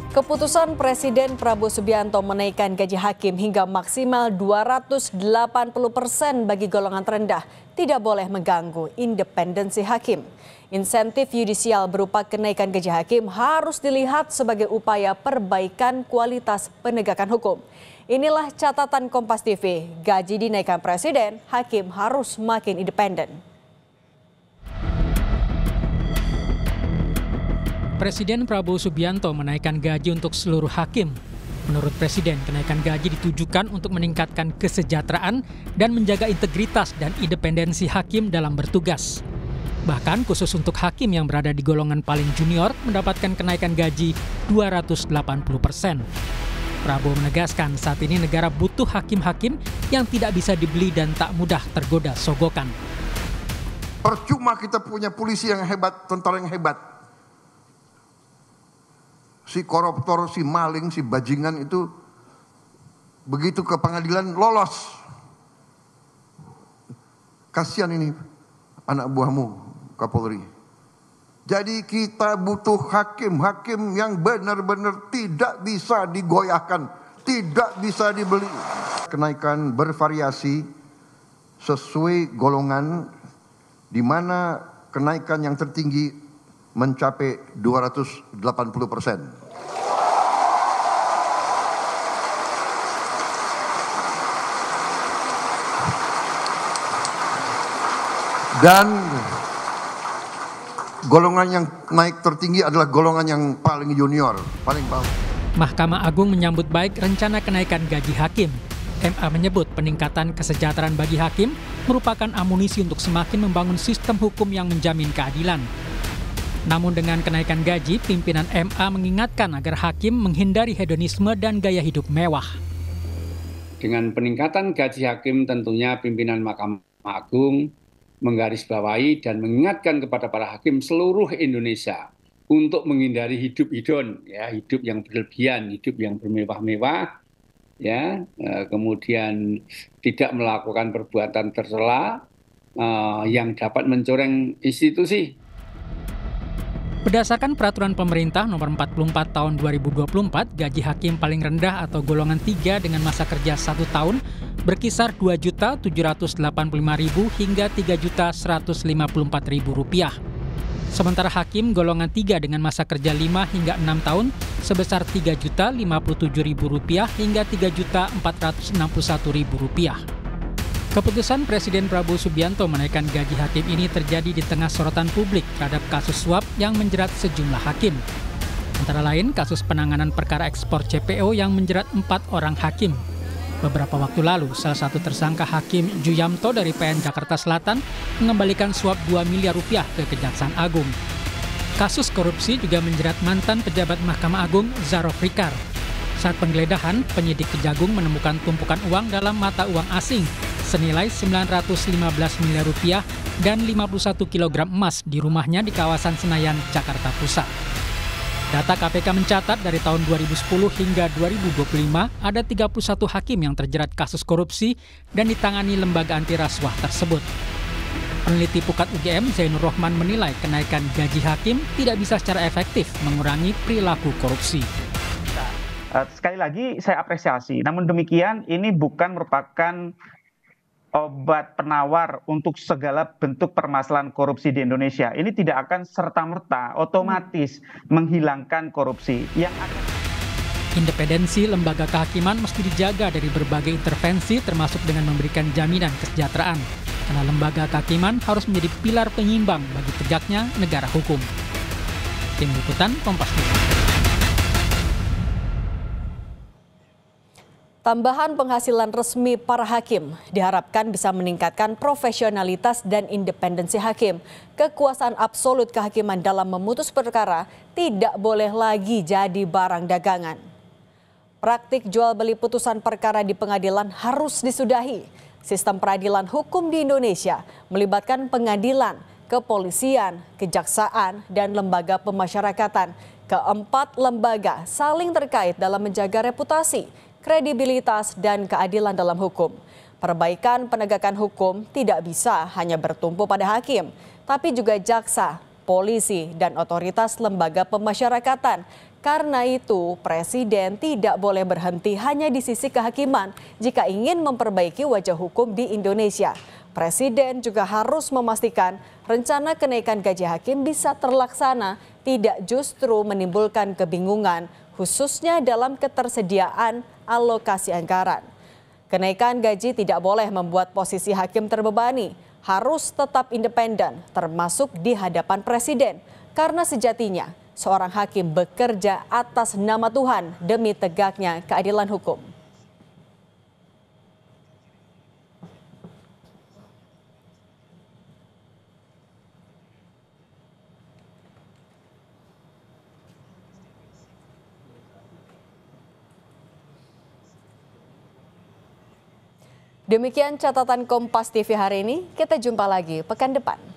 Keputusan Presiden Prabowo Subianto menaikkan gaji hakim hingga maksimal 280% bagi golongan terendah tidak boleh mengganggu independensi hakim. Insentif yudisial berupa kenaikan gaji hakim harus dilihat sebagai upaya perbaikan kualitas penegakan hukum. Inilah catatan Kompas TV, gaji dinaikkan Presiden, hakim harus makin independen. Presiden Prabowo Subianto menaikkan gaji untuk seluruh hakim. Menurut Presiden, kenaikan gaji ditujukan untuk meningkatkan kesejahteraan dan menjaga integritas dan independensi hakim dalam bertugas. Bahkan khusus untuk hakim yang berada di golongan paling junior mendapatkan kenaikan gaji 280%. Prabowo menegaskan saat ini negara butuh hakim-hakim yang tidak bisa dibeli dan tak mudah tergoda sogokan. Percuma kita punya polisi yang hebat, tentara yang hebat. Si koruptor, si maling, si bajingan itu begitu ke pengadilan lolos. Kasihan ini anak buahmu, Kapolri. Jadi kita butuh hakim-hakim yang benar-benar tidak bisa digoyahkan, tidak bisa dibeli. Kenaikan bervariasi sesuai golongan, di mana kenaikan yang tertinggi mencapai 280%. Dan golongan yang naik tertinggi adalah golongan yang paling junior, paling bawah. Mahkamah Agung menyambut baik rencana kenaikan gaji hakim. MA menyebut peningkatan kesejahteraan bagi hakim merupakan amunisi untuk semakin membangun sistem hukum yang menjamin keadilan. Namun dengan kenaikan gaji, pimpinan MA mengingatkan agar hakim menghindari hedonisme dan gaya hidup mewah. Dengan peningkatan gaji hakim tentunya pimpinan Mahkamah Agung menggarisbawahi dan mengingatkan kepada para hakim seluruh Indonesia untuk menghindari hidup hedon, ya, hidup yang berlebihan, hidup yang bermewah-mewah, ya, kemudian tidak melakukan perbuatan tercela yang dapat mencoreng institusi. Berdasarkan peraturan pemerintah nomor 44 tahun 2024, gaji hakim paling rendah atau golongan 3 dengan masa kerja 1 tahun berkisar Rp2.785.000 hingga Rp3.154.000. Sementara hakim golongan 3 dengan masa kerja 5 hingga 6 tahun sebesar Rp3.057.000 hingga Rp3.461.000. Keputusan Presiden Prabowo Subianto menaikkan gaji hakim ini terjadi di tengah sorotan publik terhadap kasus suap yang menjerat sejumlah hakim. Antara lain kasus penanganan perkara ekspor CPO yang menjerat 4 orang hakim. Beberapa waktu lalu, salah satu tersangka Hakim Juyamto dari PN Jakarta Selatan mengembalikan suap Rp2 miliar ke Kejaksaan Agung. Kasus korupsi juga menjerat mantan pejabat Mahkamah Agung Zaro Frikar. Saat penggeledahan, penyidik Kejagung menemukan tumpukan uang dalam mata uang asing senilai Rp915 miliar dan 51 kg emas di rumahnya di kawasan Senayan, Jakarta Pusat. Data KPK mencatat dari tahun 2010 hingga 2025 ada 31 hakim yang terjerat kasus korupsi dan ditangani lembaga anti rasuah tersebut. Peneliti Pukat UGM Zainur Rohman menilai kenaikan gaji hakim tidak bisa secara efektif mengurangi perilaku korupsi. Sekali lagi saya apresiasi, namun demikian ini bukan merupakan obat penawar untuk segala bentuk permasalahan korupsi di Indonesia. Ini tidak akan serta-merta otomatis menghilangkan korupsi. Independensi lembaga kehakiman mesti dijaga dari berbagai intervensi termasuk dengan memberikan jaminan kesejahteraan. Karena lembaga kehakiman harus menjadi pilar penyimbang bagi tegaknya negara hukum. Tim Liputan Kompas TV. Tambahan penghasilan resmi para hakim diharapkan bisa meningkatkan profesionalitas dan independensi hakim. Kekuasaan absolut kehakiman dalam memutus perkara tidak boleh lagi jadi barang dagangan. Praktik jual beli putusan perkara di pengadilan harus disudahi. Sistem peradilan hukum di Indonesia melibatkan pengadilan, kepolisian, kejaksaan, dan lembaga pemasyarakatan. Keempat lembaga saling terkait dalam menjaga reputasi, kredibilitas, dan keadilan dalam hukum. Perbaikan penegakan hukum tidak bisa hanya bertumpu pada hakim, tapi juga jaksa, polisi, dan otoritas lembaga pemasyarakatan. Karena itu, Presiden tidak boleh berhenti hanya di sisi kehakiman jika ingin memperbaiki wajah hukum di Indonesia. Presiden juga harus memastikan rencana kenaikan gaji hakim bisa terlaksana, tidak justru menimbulkan kebingungan, khususnya dalam ketersediaan alokasi anggaran. Kenaikan gaji tidak boleh membuat posisi hakim terbebani, harus tetap independen, termasuk di hadapan Presiden. Karena sejatinya, seorang hakim bekerja atas nama Tuhan demi tegaknya keadilan hukum. Demikian catatan Kompas TV hari ini, kita jumpa lagi pekan depan.